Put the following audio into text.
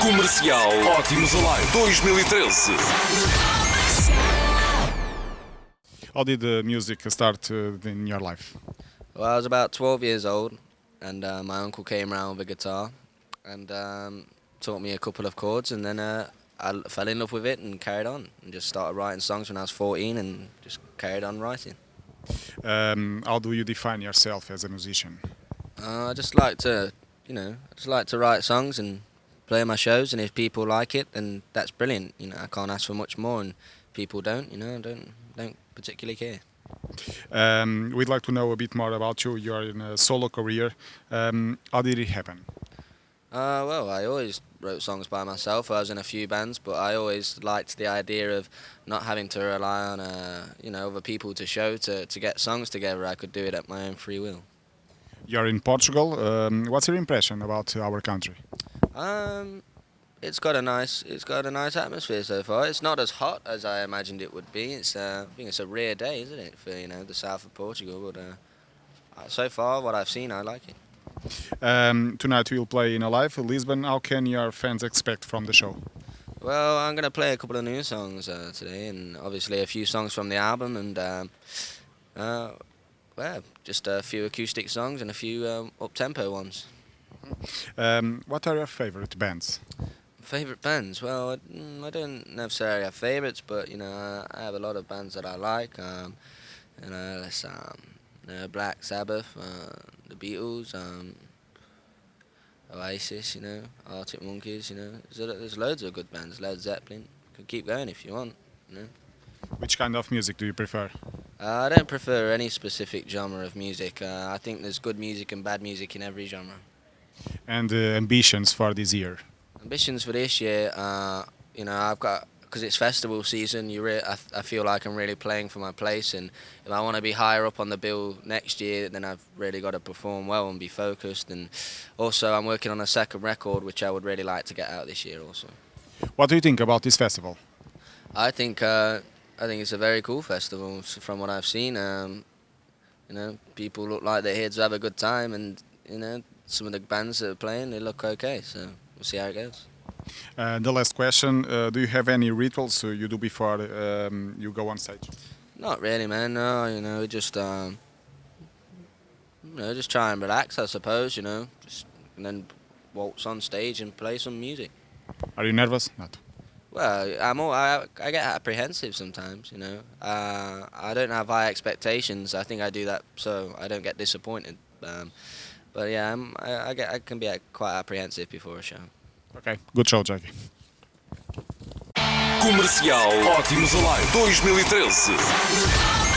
Comercial Optimus Alive 2013. How did the music start in your life? Well, I was about 12 years old, and my uncle came around with a guitar and taught me a couple of chords, and then I fell in love with it and carried on, and just started writing songs when I was 14 and just carried on writing. How do you define yourself as a musician? I just like to, write songs and play my shows, and if people like it, then that's brilliant. I can't ask for much more, and people don't, don't particularly care. We'd like to know a bit more about you. You are in a solo career. How did it happen? Well, I always wrote songs by myself. I was in a few bands, but I always liked the idea of not having to rely on, other people to get songs together. I could do it at my own free will. You're in Portugal. What's your impression about our country? It's got a nice atmosphere so far. It's not as hot as I imagined it would be. I think it's a rare day, isn't it, for the south of Portugal? But so far, what I've seen, I like it. Tonight we'll play in Alive, Lisbon. How can your fans expect from the show? Well, I'm going to play a couple of new songs today, and obviously a few songs from the album, and just a few acoustic songs and a few up-tempo ones. What are your favorite bands? Favorite bands? Well, I don't necessarily have favorites, but I have a lot of bands that I like. Black Sabbath, the Beatles, Oasis, Arctic Monkeys, there's loads of good bands. Led Zeppelin. Could keep going if you want. Which kind of music do you prefer? I don't prefer any specific genre of music. I think there's good music and bad music in every genre. And ambitions for this year? Ambitions for this year, I've got, because it's festival season, I feel like I'm really playing for my place, and if I want to be higher up on the bill next year, then I've really got to perform well and be focused. And also I'm working on a second record, which I would really like to get out this year also. What do you think about this festival? I think it's a very cool festival from what I've seen. People look like they're here to have a good time, and some of the bands that are playing, they look okay, so we'll see how it goes. The last question, do you have any rituals you do before you go on stage? Not really, man. No, just just try and relax, I suppose. And then waltz on stage and play some music. Are you nervous? Not. Well, I get apprehensive sometimes. I don't have high expectations. I think I do that so I don't get disappointed. But yeah, I can be quite apprehensive before a show. Okay, good show, Jackie. Comercial Optimus Alive 2013.